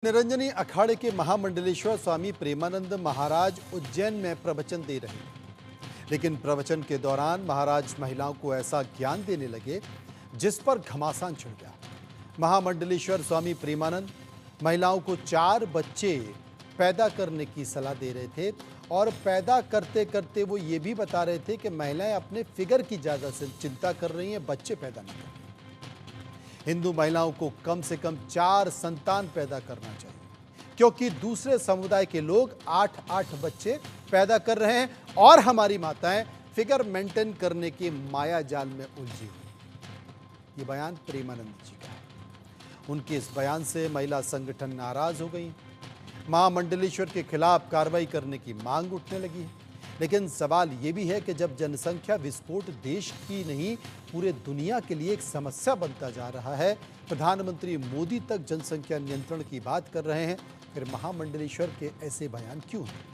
निरंजनी अखाड़े के महामंडलेश्वर स्वामी प्रेमानंद महाराज उज्जैन में प्रवचन दे रहे हैं। लेकिन प्रवचन के दौरान महाराज महिलाओं को ऐसा ज्ञान देने लगे जिस पर घमासान छिड़ गया। महामंडलेश्वर स्वामी प्रेमानंद महिलाओं को 4 बच्चे पैदा करने की सलाह दे रहे थे और पैदा करते करते वो ये भी बता रहे थे कि महिलाएं अपने फिगर की ज़्यादा चिंता कर रही हैं, बच्चे पैदा नहीं कर रही। हिंदू महिलाओं को कम से कम 4 संतान पैदा करना चाहिए, क्योंकि दूसरे समुदाय के लोग 8-8 बच्चे पैदा कर रहे हैं और हमारी माताएं फिगर मेंटेन करने की माया जाल में उलझी हुई। ये बयान प्रेमानंद जी का है। उनके इस बयान से महिला संगठन नाराज हो गई। महामंडलेश्वर के खिलाफ कार्रवाई करने की मांग उठने लगी है। लेकिन सवाल ये भी है कि जब जनसंख्या विस्फोट देश की नहीं पूरे दुनिया के लिए एक समस्या बनता जा रहा है, प्रधानमंत्री मोदी तक जनसंख्या नियंत्रण की बात कर रहे हैं, फिर महामंडलेश्वर के ऐसे बयान क्यों हैं?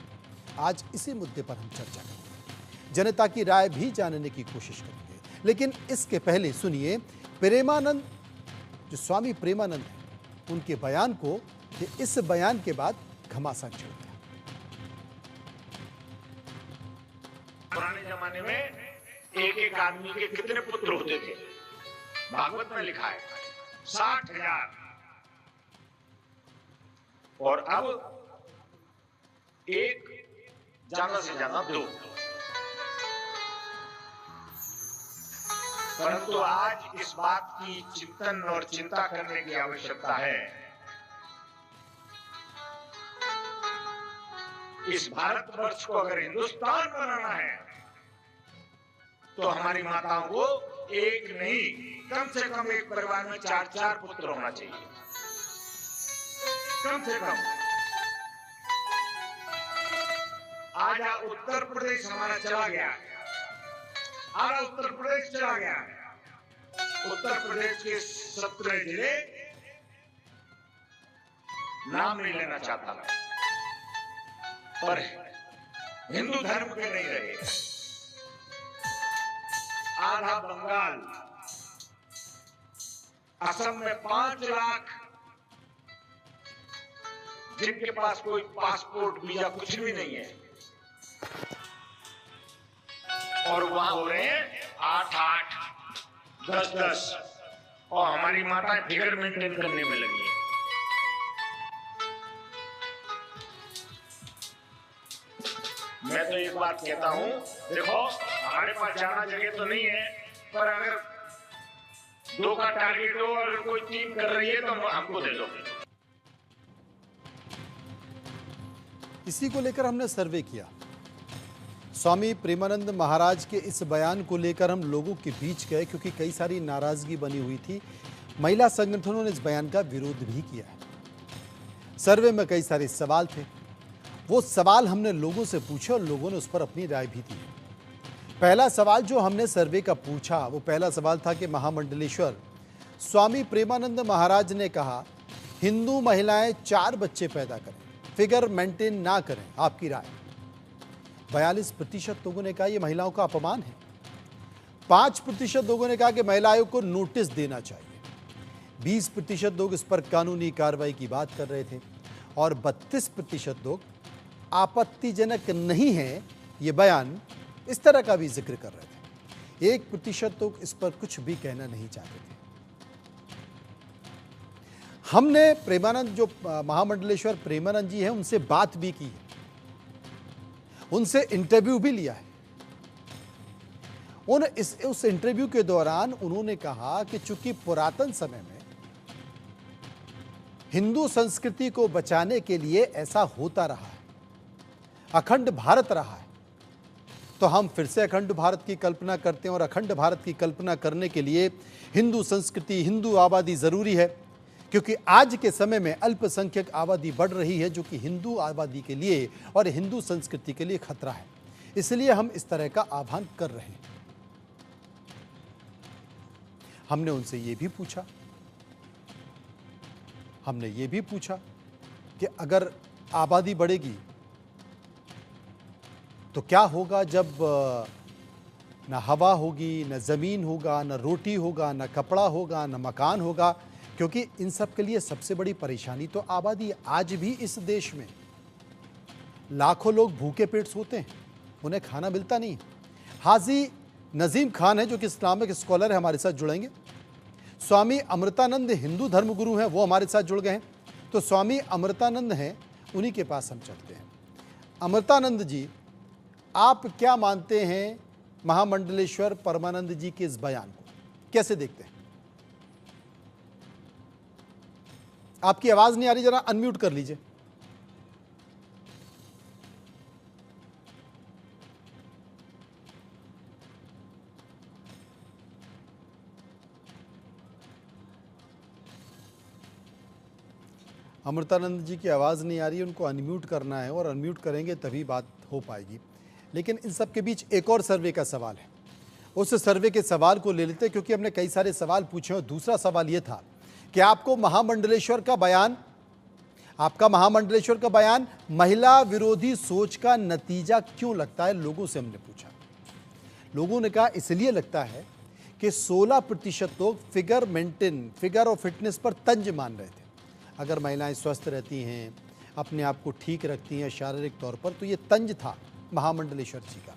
आज इसी मुद्दे पर हम चर्चा करेंगे, जनता की राय भी जानने की कोशिश करेंगे। लेकिन इसके पहले सुनिए प्रेमानंद, जो स्वामी प्रेमानंद हैं, उनके बयान को कि इस बयान के बाद घमासान छिड़ गया। पुराने जमाने में एक एक आदमी के कितने पुत्र होते थे? भागवत में लिखा है 60,000। और अब एक, ज्यादा से ज्यादा 2। परंतु आज इस बात की चिंतन और चिंता करने की आवश्यकता है। इस भारतवर्ष को अगर हिंदुस्तान बनाना है तो हमारी माताओं को एक नहीं, कम से कम एक परिवार में 4-4 पुत्र होना चाहिए, कम से कम। आज उत्तर प्रदेश हमारा चला गया, आधा उत्तर प्रदेश चला गया। उत्तर प्रदेश के 17 जिले नाम नहीं लेना चाहता मैं, पर हिंदू धर्म के नहीं रहे। आधा बंगाल, असम में 5 लाख जिनके पास कोई पासपोर्ट वीजा कुछ भी नहीं है, और वहां हो रहे हैं 8-8, 10-10, और हमारी माताएं फिगर मेंटेन करने में लगी है। मैं तो एक बात कहता हूं, देखो हमारे पास ज्यादा जगह तो नहीं है, पर अगर 2 का टारगेट हो, अगर कोई 3 कर रही है तो हमको दे दो। इसी को लेकर हमने सर्वे किया। स्वामी प्रेमानंद महाराज के इस बयान को लेकर हम लोगों के बीच गए, क्योंकि कई सारी नाराजगी बनी हुई थी। महिला संगठनों ने इस बयान का विरोध भी किया है। सर्वे में कई सारे सवाल थे, वो सवाल हमने लोगों से पूछे और लोगों ने उस पर अपनी राय भी दी। पहला सवाल जो हमने सर्वे का पूछा, वो पहला सवाल था कि महामंडलेश्वर स्वामी प्रेमानंद महाराज ने कहा हिंदू महिलाएं 4 बच्चे पैदा करें, फिगर मेंटेन ना करें, आपकी राय। 42% लोगों ने कहा यह महिलाओं का अपमान है। 5% लोगों ने कहा कि महिला आयोग को नोटिस देना चाहिए। 20% लोग इस पर कानूनी कार्रवाई की बात कर रहे थे और 32% लोग आपत्तिजनक नहीं है ये बयान, इस तरह का भी जिक्र कर रहे थे। 1% लोग इस पर कुछ भी कहना नहीं चाहते थे। हमने प्रेमानंद, जो महामंडलेश्वर प्रेमानंद जी हैं, उनसे बात भी की है, उनसे इंटरव्यू भी लिया है। उस इंटरव्यू के दौरान उन्होंने कहा कि चूंकि पुरातन समय में हिंदू संस्कृति को बचाने के लिए ऐसा होता रहा है, अखंड भारत रहा है, तो हम फिर से अखंड भारत की कल्पना करते हैं। और अखंड भारत की कल्पना करने के लिए हिंदू संस्कृति, हिंदू आबादी ज़रूरी है, क्योंकि आज के समय में अल्पसंख्यक आबादी बढ़ रही है, जो कि हिंदू आबादी के लिए और हिंदू संस्कृति के लिए खतरा है। इसलिए हम इस तरह का आह्वान कर रहे हैं। हमने उनसे ये भी पूछा कि अगर आबादी बढ़ेगी तो क्या होगा जब न हवा होगी, न ज़मीन होगा, न रोटी होगा, न कपड़ा होगा, न मकान होगा, क्योंकि इन सब के लिए सबसे बड़ी परेशानी तो आबादी है। आज भी इस देश में लाखों लोग भूखे पेट सोते हैं, उन्हें खाना मिलता नहीं। हाजी नजीम खान है जो कि इस्लामिक स्कॉलर है, हमारे साथ जुड़ेंगे। स्वामी अमृतानंद हिंदू धर्मगुरु हैं, वो हमारे साथ जुड़ गए हैं। तो स्वामी अमृतानंद हैं, उन्हीं के पास हम चलते हैं। अमृतानंद जी, आप क्या मानते हैं महामंडलेश्वर परमानंद जी के इस बयान को, कैसे देखते हैं? आपकी आवाज नहीं आ रही, जरा अनम्यूट कर लीजिए। अमृतानंद जी की आवाज़ नहीं आ रही है, उनको अनम्यूट करना है और अनम्यूट करेंगे तभी बात हो पाएगी। लेकिन इन सब के बीच एक और सर्वे का सवाल है, उस सर्वे के सवाल को ले लेते हैं क्योंकि हमने कई सारे सवाल पूछे। और दूसरा सवाल ये था कि आपको महामंडलेश्वर का बयान, आपका महामंडलेश्वर का बयान महिला विरोधी सोच का नतीजा क्यों लगता है? लोगों से हमने पूछा, लोगों ने कहा इसलिए लगता है कि 16% लोग फिगर और फिटनेस पर तंज मान रहे थे। अगर महिलाएं स्वस्थ रहती हैं, अपने आप को ठीक रखती हैं शारीरिक तौर पर, तो ये तंज था महामंडलेश्वर जी का।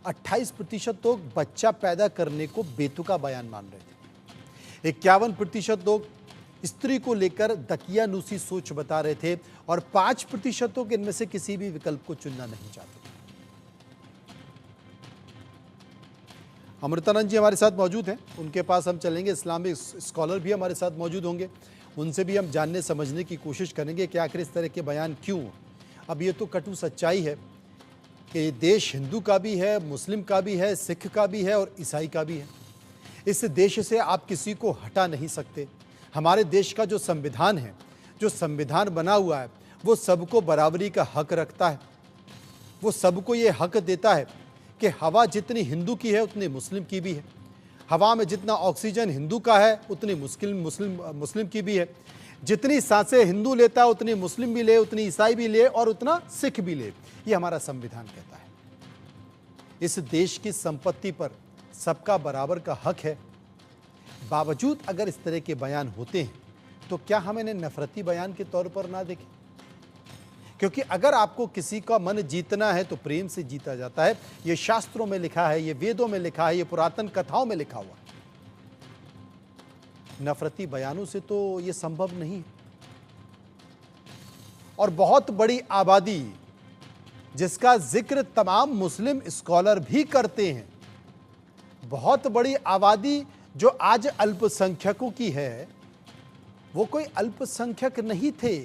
28% लोग बच्चा पैदा करने को बेतुका बयान मान रहे थे। 51% लोग स्त्री को लेकर दकियानूसी सोच बता रहे थे और 5% लोग इनमें से किसी भी विकल्प को चुनना नहीं चाहते। अमृतानंद जी हमारे साथ मौजूद हैं, उनके पास हम चलेंगे। इस्लामिक स्कॉलर भी हमारे साथ मौजूद होंगे, उनसे भी हम जानने समझने की कोशिश करेंगे कि आखिर इस तरह के बयान क्यों। अब ये तो कटु सच्चाई है कि ये देश हिंदू का भी है, मुस्लिम का भी है, सिख का भी है और ईसाई का भी है। इस देश से आप किसी को हटा नहीं सकते। हमारे देश का जो संविधान है, जो संविधान बना हुआ है, वो सबको बराबरी का हक रखता है। वो सबको ये हक देता है कि हवा जितनी हिंदू की है उतनी मुस्लिम की भी है। हवा में जितना ऑक्सीजन हिंदू का है उतनी मुस्लिम की भी है। जितनी सांसें हिंदू लेता है उतनी मुस्लिम भी ले, उतनी ईसाई भी ले और उतना सिख भी ले। ये हमारा संविधान कहता है। इस देश की संपत्ति पर सबका बराबर का हक है। बावजूद अगर इस तरह के बयान होते हैं तो क्या हम इन्हें नफरती बयान के तौर पर ना देखें? क्योंकि अगर आपको किसी का मन जीतना है तो प्रेम से जीता जाता है। ये शास्त्रों में लिखा है, ये वेदों में लिखा है, ये पुरातन कथाओं में लिखा हुआ है। नफरती बयानों से तो ये संभव नहीं है। और बहुत बड़ी आबादी जिसका जिक्र तमाम मुस्लिम स्कॉलर भी करते हैं, बहुत बड़ी आबादी जो आज अल्पसंख्यकों की है, वो कोई अल्पसंख्यक नहीं थे,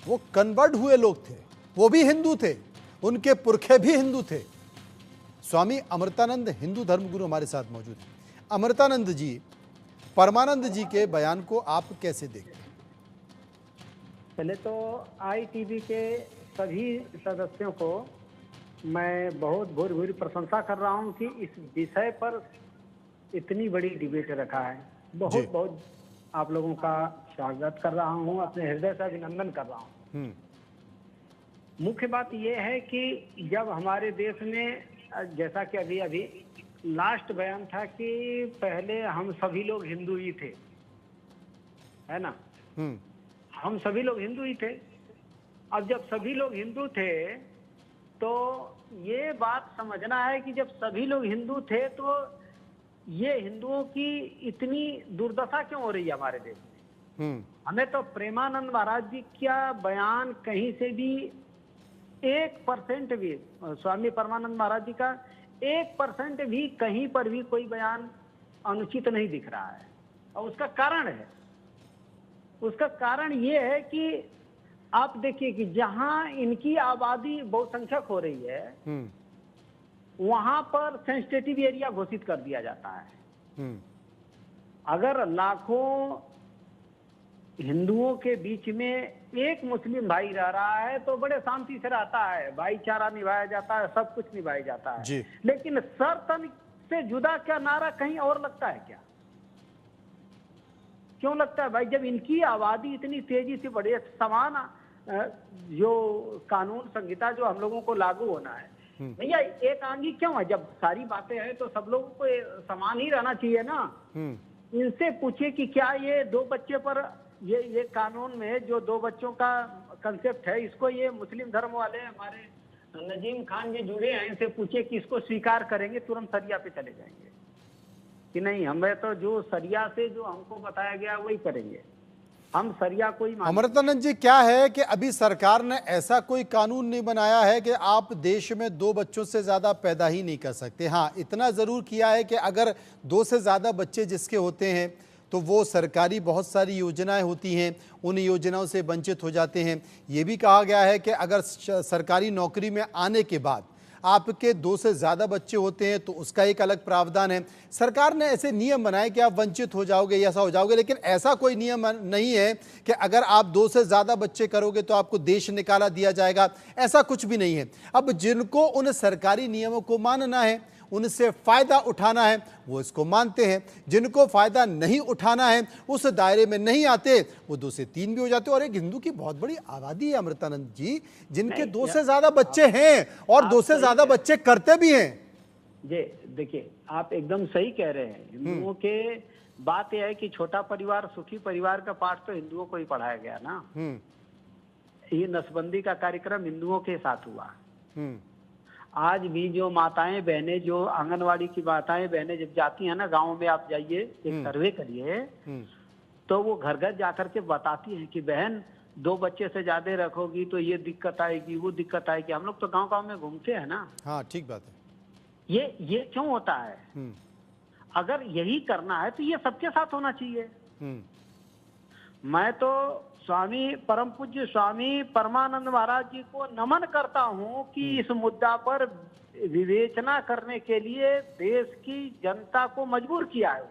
वो कन्वर्ट हुए लोग थे, वो भी हिंदू थे, उनके पुरखे भी हिंदू थे। स्वामी अमृतानंद हिंदू धर्मगुरु हमारे साथ मौजूद हैं। अमृतानंद जी, परमानंद जी के बयान को आप कैसे देखते हैं? पहले तो ITV के सभी सदस्यों को मैं बहुत भूरी प्रशंसा कर रहा हूं कि इस विषय पर इतनी बड़ी डिबेट रखा है। बहुत बहुत आप लोगों का स्वागत कर रहा हूं, अपने हृदय से अभिनंदन कर रहा हूं। मुख्य बात यह है कि जब हमारे देश में, जैसा कि अभी अभी लास्ट बयान था कि पहले हम सभी लोग हिंदू ही थे, है ना? हम सभी लोग हिंदू ही थे। अब जब सभी लोग हिंदू थे तो ये बात समझना है कि जब सभी लोग हिंदू थे तो ये हिंदुओं की इतनी दुर्दशा क्यों हो रही है हमारे देश में? हमें तो प्रेमानंद महाराज जी का बयान कहीं से भी 1% भी, स्वामी परमानंद महाराज जी का 1% भी कहीं पर भी कोई बयान अनुचित नहीं दिख रहा है। और उसका कारण है, उसका कारण ये है कि आप देखिए कि जहां इनकी आबादी बहुसंख्यक हो रही है वहां पर सेंसिटिव एरिया घोषित कर दिया जाता है। अगर लाखों हिंदुओं के बीच में एक मुस्लिम भाई रह रहा है तो बड़े शांति से रहता है, भाईचारा निभाया जाता है, सब कुछ निभाया जाता है। लेकिन सर तन से जुदा क्या नारा कहीं और लगता है क्या? क्यों लगता है भाई? जब इनकी आबादी इतनी तेजी से बढ़े, समान जो कानून संहिता जो हम लोगों को लागू होना है, भैया एक आंगी क्यों है? जब सारी बातें हैं तो सब लोगों को समान ही रहना चाहिए ना। इनसे पूछिए कि क्या ये 2 बच्चे पर ये कानून में जो 2 बच्चों का कंसेप्ट है, इसको ये मुस्लिम धर्म वाले हमारे नजीम खान जी जुड़े हैं, इनसे पूछिए कि इसको स्वीकार करेंगे, तुरंत सरिया पे चले जाएंगे कि नहीं, हमें तो जो सरिया से जो हमको बताया गया वही करेंगे, हम सरिया कोई अमृतानंद जी, क्या है कि अभी सरकार ने ऐसा कोई कानून नहीं बनाया है कि आप देश में 2 बच्चों से ज़्यादा पैदा ही नहीं कर सकते। हाँ, इतना ज़रूर किया है कि अगर 2 से ज़्यादा बच्चे जिसके होते हैं तो वो सरकारी बहुत सारी योजनाएं होती हैं, उन योजनाओं से वंचित हो जाते हैं। ये भी कहा गया है कि अगर सरकारी नौकरी में आने के बाद आपके 2 से ज़्यादा बच्चे होते हैं तो उसका एक अलग प्रावधान है। सरकार ने ऐसे नियम बनाए कि आप वंचित हो जाओगे या ऐसा हो जाओगे, लेकिन ऐसा कोई नियम नहीं है कि अगर आप 2 से ज़्यादा बच्चे करोगे तो आपको देश निकाला दिया जाएगा, ऐसा कुछ भी नहीं है। अब जिनको उन सरकारी नियमों को मानना है, उनसे फ़ायदा उठाना है, वो इसको मानते हैं। जिनको फ़ायदा नहीं उठाना है, उस दायरे में नहीं आते, वो 2 से 3 भी हो जाते हैं। और एक हिंदू की बहुत बड़ी आबादी है अमृतानंद जी, जिनके 2 से ज़्यादा बच्चे हैं और 2 से ज़्यादा बच्चे करते भी हैं। जी देखिए, आप एकदम सही कह रहे हैं। हिंदुओं के बात यह है कि छोटा परिवार सुखी परिवार का पाठ तो हिंदुओं को ही पढ़ाया गया ना। ये नसबंदी का कार्यक्रम हिंदुओं के साथ हुआ। आज भी जो माताएं बहनें, जो आंगनवाड़ी की माताएं बहनें जब जाती हैं ना, गाँव में आप जाइए, एक सर्वे करिए, तो वो घर घर जाकर के बताती हैं कि बहन 2 बच्चे से ज्यादा रखोगी तो ये दिक्कत आएगी, वो दिक्कत आएगी। हम लोग तो गांव गांव में घूमते हैं ना। हाँ, ठीक बात है। ये क्यों होता है? अगर यही करना है तो ये सबके साथ होना चाहिए। मैं तो स्वामी परम पूज्य स्वामी परमानंद महाराज जी को नमन करता हूं कि इस मुद्दा पर विवेचना करने के लिए देश की जनता को मजबूर किया है,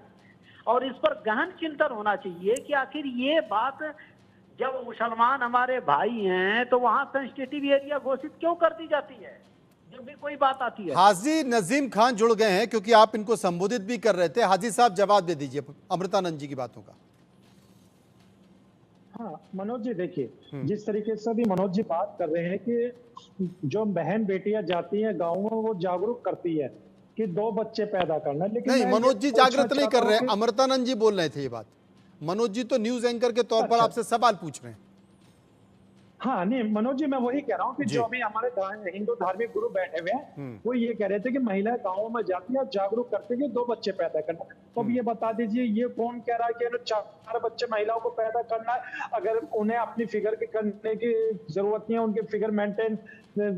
और इस पर गहन चिंतन होना चाहिए कि आखिर ये बात, जब मुसलमान हमारे भाई हैं तो वहां सेंसिटिव एरिया घोषित क्यों कर दी जाती है जब भी कोई बात आती है? हाजी नजीम खान जुड़ गए हैं, क्योंकि आप इनको संबोधित भी कर रहे थे। हाजी साहब, जवाब दे दीजिए अमृतानंद जी की बातों का। हाँ मनोज जी, देखिए जिस तरीके से अभी मनोज जी बात कर रहे हैं कि जो बहन बेटियां जाती हैं गाँव में, वो जागरूक करती है कि 2 बच्चे पैदा करना, लेकिन नहीं, मनोज जी जागृत नहीं कर रहे हैं, अमृतानंद जी बोल रहे थे ये बात। मनोज जी तो न्यूज एंकर के तौर पर आपसे सवाल पूछ रहे हैं। हाँ नहीं मनोज जी, मैं वही कह रहा हूँ कि जो अभी हमारे हिंदू धार्मिक गुरु बैठे हुए हैं, वो ये कह रहे थे कि महिलाएं गाँवों में जाती है, जागरूक करते हैं कि 2 बच्चे पैदा करना। तो अब ये बता दीजिए, ये कौन कह रहा है कि 4 बच्चे महिलाओं को पैदा करना है? अगर उन्हें अपनी फिगर की करने की जरूरत नहीं है, उनके फिगर मेंटेन,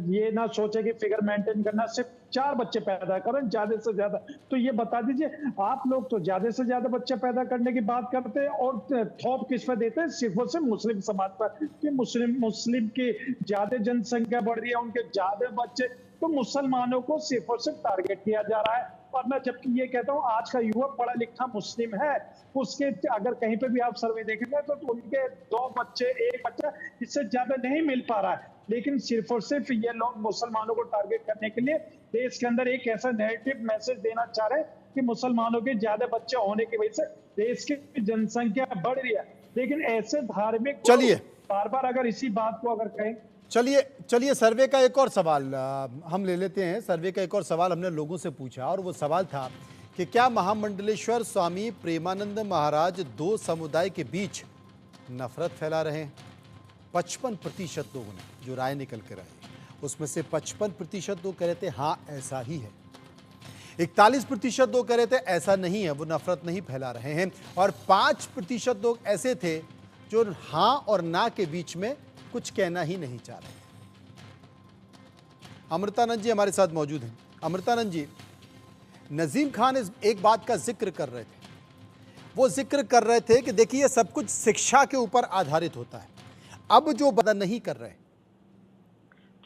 ये ना सोचे कि फिगर मेंटेन करना, सिर्फ 4 बच्चे पैदा करें ज्यादा से ज्यादा। तो ये बता दीजिए, आप लोग तो ज्यादा से ज्यादा बच्चे पैदा करने की बात करते हैं और थोप किस पे देते हैं? सिर्फ और सिर्फ मुस्लिम समाज पर, कि मुस्लिम की ज्यादा जनसंख्या बढ़ रही है, उनके ज्यादा बच्चे, तो मुसलमानों को सिर्फ और सिर्फ टारगेट किया जा रहा है। और मैं जबकि ये कहता हूँ, आज का युवक पढ़ा लिखा मुस्लिम है, उसके अगर कहीं पे भी आप सर्वे देखेंगे तो उनके 2 बच्चे, 1 बच्चा, इससे ज्यादा नहीं मिल पा रहा है। लेकिन सिर्फ और सिर्फ ये लोग मुसलमानों को टारगेट करने के लिए देश के अंदर एक ऐसा नेगेटिव मैसेज देना चाह रहे हैं कि मुसलमानों के ज्यादा बच्चे होने की वजह से देश की जनसंख्या बढ़ रही है। लेकिन ऐसे धार्मिक, चलिए बार बार अगर इसी बात को अगर कहें, चलिए सर्वे का एक और सवाल हम ले लेते हैं। सर्वे का एक और सवाल हमने लोगों से पूछा, और वो सवाल था कि क्या महामंडलेश्वर स्वामी प्रेमानंद महाराज 2 समुदाय के बीच नफरत फैला रहे हैं? 55% लोगों ने जो राय निकल कर आई, उसमें से 55% लोग कह रहे थे हाँ ऐसा ही है, 41% लोग कह रहे थे ऐसा नहीं है, वो नफरत नहीं फैला रहे हैं, और 5% लोग ऐसे थे जो हाँ और ना के बीच में कुछ कहना ही नहीं चाह रहे। अमृतानंद जी हमारे साथ मौजूद हैं। अमृतानंद जी, नजीम खान इस एक बात का जिक्र कर रहे थे, वो जिक्र कर रहे थे कि देखिए सब कुछ शिक्षा के ऊपर आधारित होता है। अब जो बदल नहीं कर रहे,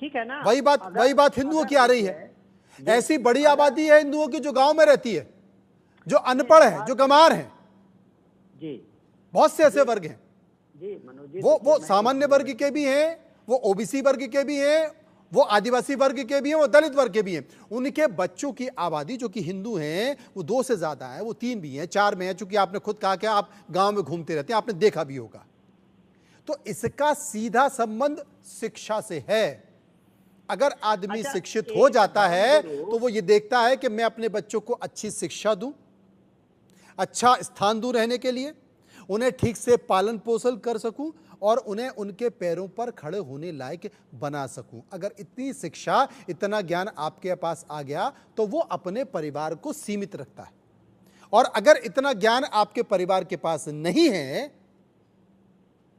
ठीक है ना, वही बात हिंदुओं की आ रही है। ऐसी बड़ी आबादी है हिंदुओं की जो गांव में रहती है, जो अनपढ़ है, जो गंवार है, जी बहुत से ऐसे वर्ग हैं। जी मनोज जी, वो सामान्य वर्ग के भी हैं, वो ओबीसी वर्ग के भी हैं, वो आदिवासी वर्ग के भी हैं, वो दलित वर्ग के भी हैं। उनके बच्चों की आबादी जो कि हिंदू हैं वो 2 से ज्यादा है, वो 3 भी हैं, 4 में है, चूंकि आपने खुद कहा कि आप गांव में घूमते रहते हैं, आपने देखा भी होगा। तो इसका सीधा संबंध शिक्षा से है। अगर आदमी शिक्षित हो जाता है तो वो ये देखता है कि मैं अपने बच्चों को अच्छी शिक्षा दूं, अच्छा स्थान दूं रहने के लिए, उन्हें ठीक से पालन पोषण कर सकूं और उन्हें उनके पैरों पर खड़े होने लायक बना सकूं। अगर इतनी शिक्षा, इतना ज्ञान आपके पास आ गया तो वो अपने परिवार को सीमित रखता है। और अगर इतना ज्ञान आपके परिवार के पास नहीं है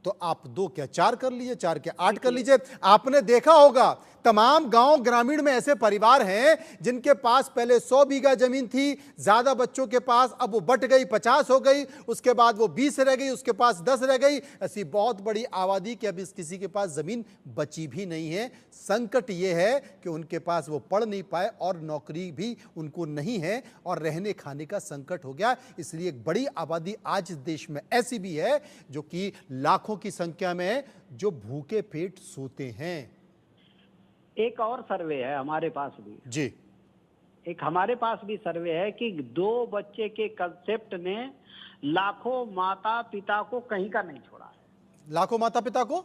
तो आप 2 क्या 4 कर लीजिए, 4 क्या 8 कर लीजिए। आपने देखा होगा तमाम गांव ग्रामीण में ऐसे परिवार हैं जिनके पास पहले 100 बीघा जमीन थी, ज्यादा बच्चों के पास, अब वो बट गई, 50 हो गई, उसके बाद वो 20 रह गई, उसके पास 10 रह गई। ऐसी बहुत बड़ी आबादी कि अब किसी के पास जमीन बची भी नहीं है। संकट ये है कि उनके पास वो पढ़ नहीं पाए और नौकरी भी उनको नहीं है और रहने खाने का संकट हो गया। इसलिए एक बड़ी आबादी आज इस देश में ऐसी भी है जो कि लाखों की संख्या में जो भूखे पेट सोते हैं। एक और सर्वे है हमारे पास भी जी, एक हमारे पास भी सर्वे है कि 2 बच्चे के कंसेप्ट ने लाखों माता पिता को कहीं का नहीं छोड़ा है। लाखों माता पिता को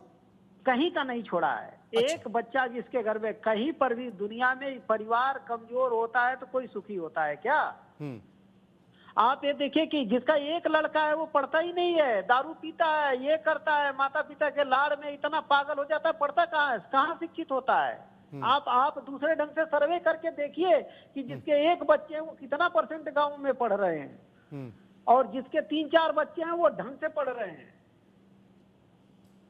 कहीं का नहीं छोड़ा है। अच्छा। एक बच्चा जिसके घर में कहीं पर भी दुनिया में परिवार कमजोर होता है तो कोई सुखी होता है क्या? आप ये देखिए कि जिसका एक लड़का है वो पढ़ता ही नहीं है, दारू पीता है, ये करता है, माता पिता के लाड़ में इतना पागल हो जाता है, पढ़ता कहाँ है, कहाँ शिक्षित होता है? आप दूसरे ढंग से सर्वे करके देखिए कि जिसके एक बच्चे हैं वो कितना परसेंट गांव में पढ़ रहे हैं और जिसके 3-4 बच्चे हैं वो ढंग से पढ़ रहे हैं।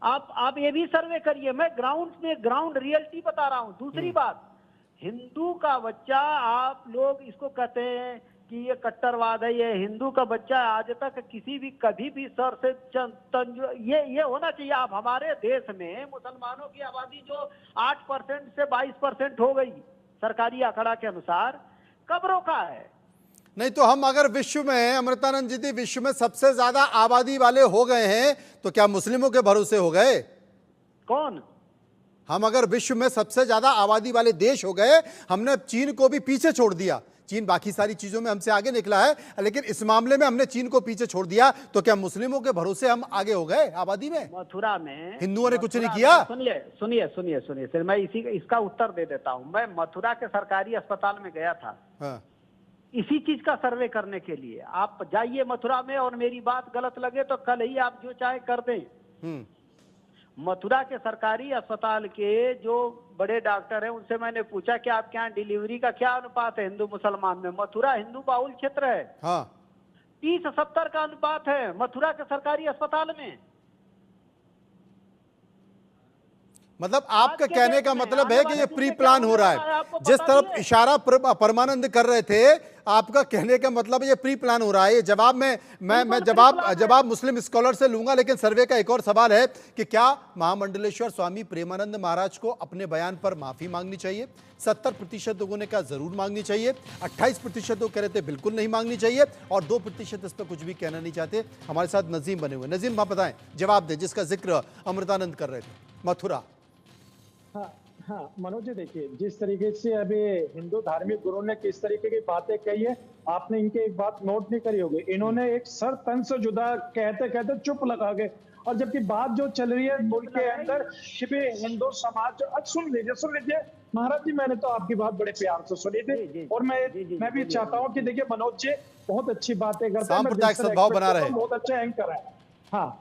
आप ये भी सर्वे करिए। मैं ग्राउंड रियलिटी बता रहा हूं। दूसरी बात, हिंदू का बच्चा, आप लोग इसको कहते हैं कि ये कट्टरवाद है, ये हिंदू का बच्चा आज तक किसी भी कभी भी सर से ये होना चाहिए। आप हमारे देश में मुसलमानों की आबादी जो 8% से 22% हो गई सरकारी आंकड़ा के अनुसार, कब रोका है? नहीं तो हम अगर विश्व में, अमृतानंद जी, विश्व में सबसे ज्यादा आबादी वाले हो गए हैं तो क्या मुस्लिमों के भरोसे हो गए? कौन? हम अगर विश्व में सबसे ज्यादा आबादी वाले देश हो गए, हमने चीन को भी पीछे छोड़ दिया। चीन बाकी सारी चीजों में हमसे आगे निकला है, लेकिन इस मामले में हमने चीन को पीछे छोड़ दिया, तो क्या मुस्लिमों के भरोसे हम आगे हो गए आबादी में? मथुरा में हिंदुओं ने कुछ नहीं किया। सुनिए फिर मैं इसका उत्तर दे देता हूँ। मैं मथुरा के सरकारी अस्पताल में गया था। हाँ। इसी चीज का सर्वे करने के लिए। आप जाइए मथुरा में और मेरी बात गलत लगे तो कल ही आप जो चाहे कर दें। मथुरा के सरकारी अस्पताल के जो बड़े डॉक्टर हैं उनसे मैंने पूछा कि आपके यहाँ डिलीवरी का क्या अनुपात है हिंदू मुसलमान में? मथुरा हिंदू बाहुल क्षेत्र है। हाँ। 30-70 का अनुपात है मथुरा के सरकारी अस्पताल में। मतलब आपका कहने का मतलब है कि ये प्री प्लान हो रहा है। जिस तरफ इशारा परमानंद कर रहे थे, आपका कहने का मतलब ये प्री प्लान हो रहा है। ये जवाब मैं जवाब मुस्लिम स्कॉलर से लूंगा, लेकिन सर्वे का एक और सवाल है कि क्या महामंडलेश्वर स्वामी प्रेमानंद महाराज को अपने बयान पर माफी मांगनी चाहिए? 70% लोगों ने कहा जरूर मांगनी चाहिए, 28% लोग कह रहे थे बिल्कुल नहीं मांगनी चाहिए और 2% इस पर कुछ भी कहना नहीं चाहते। हमारे साथ नजीम बने हुए। नजीम, आप बताएं, जवाब दें जिसका जिक्र अमृतानंद कर रहे थे, मथुरा। हाँ मनोज जी, देखिए जिस तरीके से अभी हिंदू धार्मिक गुरु ने किस तरीके की बातें कही है, आपने इनके एक बात नोट नहीं करी होगी। इन्होंने एक सर तन से जुदा कहते कहते चुप लगा गए, और जबकि बात जो चल रही है मुल्क के अंदर कि हिंदू समाज, आज सुन लीजिए महाराज जी, मैंने तो आपकी बात बड़े प्यार से सुनी थी और मैं भी चाहता हूँ कि देखिए मनोज जी बहुत अच्छी बातें करते हैं, सांप्रदायिक सद्भाव बना रहे हैं, बहुत अच्छा एंकर है। हाँ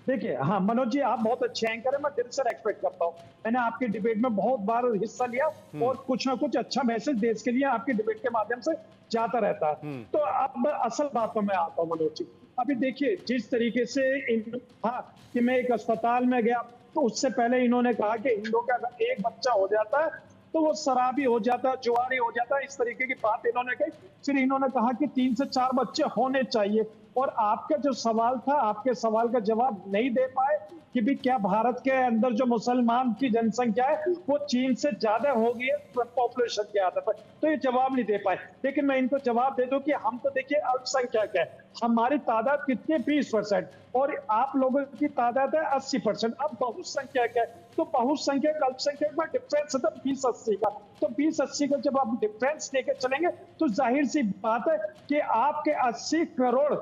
देखिए, हाँ मनोज जी आप बहुत अच्छे एंकर है, मैं दिल से एक्सपेक्ट करता हूँ। मैंने आपकी डिबेट में बहुत बार हिस्सा लिया और कुछ ना कुछ अच्छा मैसेज देश के लिए आपकी डिबेट के माध्यम से जाता रहता है। तो अब असल बात पर मैं आता हूँ मनोज जी। अभी देखिए जिस तरीके से कि मैं एक अस्पताल में गया तो उससे पहले इन्होंने कहा कि हिंदुओं का अगर एक बच्चा हो जाता है तो वो शराबी हो जाता है, जुआरी हो जाता है, इस तरीके की बात इन्होंने कही। फिर इन्होंने कहा कि 3 से 4 बच्चे होने चाहिए, और आपका जो सवाल था, आपके सवाल का जवाब नहीं दे पाए कि भी क्या भारत के अंदर जो मुसलमान की जनसंख्या है वो चीन से ज्यादा होगी पॉपुलेशन के आधार पर, तो ये जवाब नहीं दे पाए। लेकिन मैं इनको जवाब दे दूं कि हम तो देखिए अल्पसंख्यक है, हमारी तादाद कितनी है 20% और आप लोगों की तादाद है 80%। अब बहुसंख्यक है तो बहुसंख्यक अल्पसंख्यक में डिफरेंस है 20-80 का, तो 20-80 का जब आप डिफरेंस लेके चलेंगे तो जाहिर सी बात है कि आपके 80 करोड़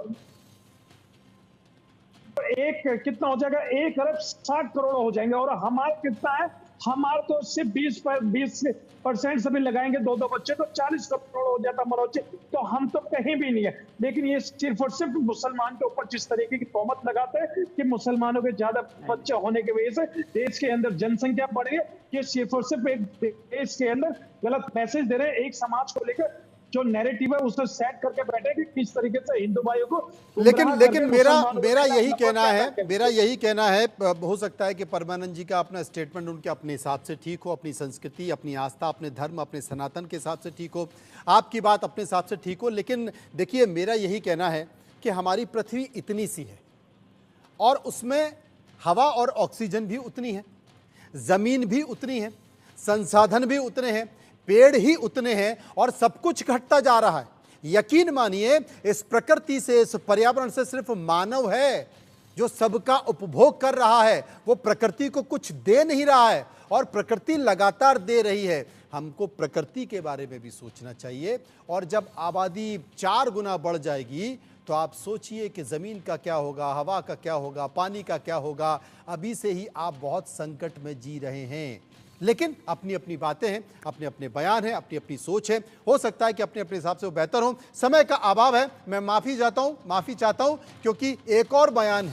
एक कितना हो जाएगा, 1 अरब 60 करोड़ हो जाएंगे। और हमारा कितना है, हमारा तो सिर्फ 20% से भी लगाएंगे 2-2 बच्चे तो 40 करोड़ हो जाता मनोज जी। तो हम तो कहीं भी नहीं है। लेकिन ये सिर्फ और सिर्फ मुसलमान के ऊपर जिस तरीके की तोहमत लगाते हैं कि मुसलमानों के ज्यादा बच्चे होने की वजह से देश के अंदर जनसंख्या बढ़ रही है, ये सिर्फ और सिर्फ एक देश के अंदर गलत मैसेज दे रहे हैं। एक समाज को लेकर जो नैरेटिव है उसे सेट करके बैठे कि किस तरीके से हिंदू भाइयों को लेकिन मेरा यही कहना है, हो सकता है कि परमानंद जी का अपना स्टेटमेंट उनके अपने हिसाब से ठीक हो, अपनी संस्कृति, अपनी आस्था, अपने धर्म, अपने सनातन के हिसाब से ठीक हो, आपकी बात अपने हिसाब से ठीक हो। लेकिन देखिए, मेरा यही कहना है कि हमारी पृथ्वी इतनी सी है और उसमें हवा और ऑक्सीजन भी उतनी है, जमीन भी उतनी है, संसाधन भी उतने हैं, पेड़ ही उतने हैं और सब कुछ घटता जा रहा है। यकीन मानिए, इस प्रकृति से, इस पर्यावरण से सिर्फ मानव है जो सबका उपभोग कर रहा है। वो प्रकृति को कुछ दे नहीं रहा है और प्रकृति लगातार दे रही है। हमको प्रकृति के बारे में भी सोचना चाहिए। और जब आबादी 4 गुना बढ़ जाएगी तो आप सोचिए कि ज़मीन का क्या होगा, हवा का क्या होगा, पानी का क्या होगा। अभी से ही आप बहुत संकट में जी रहे हैं। लेकिन अपनी अपनी बातें हैं, अपने अपने बयान हैं, अपनी अपनी सोच है। हो सकता है कि अपने अपने हिसाब से वो बेहतर हो। समय का अभाव है, मैं माफ़ी चाहता हूं क्योंकि एक और बयान है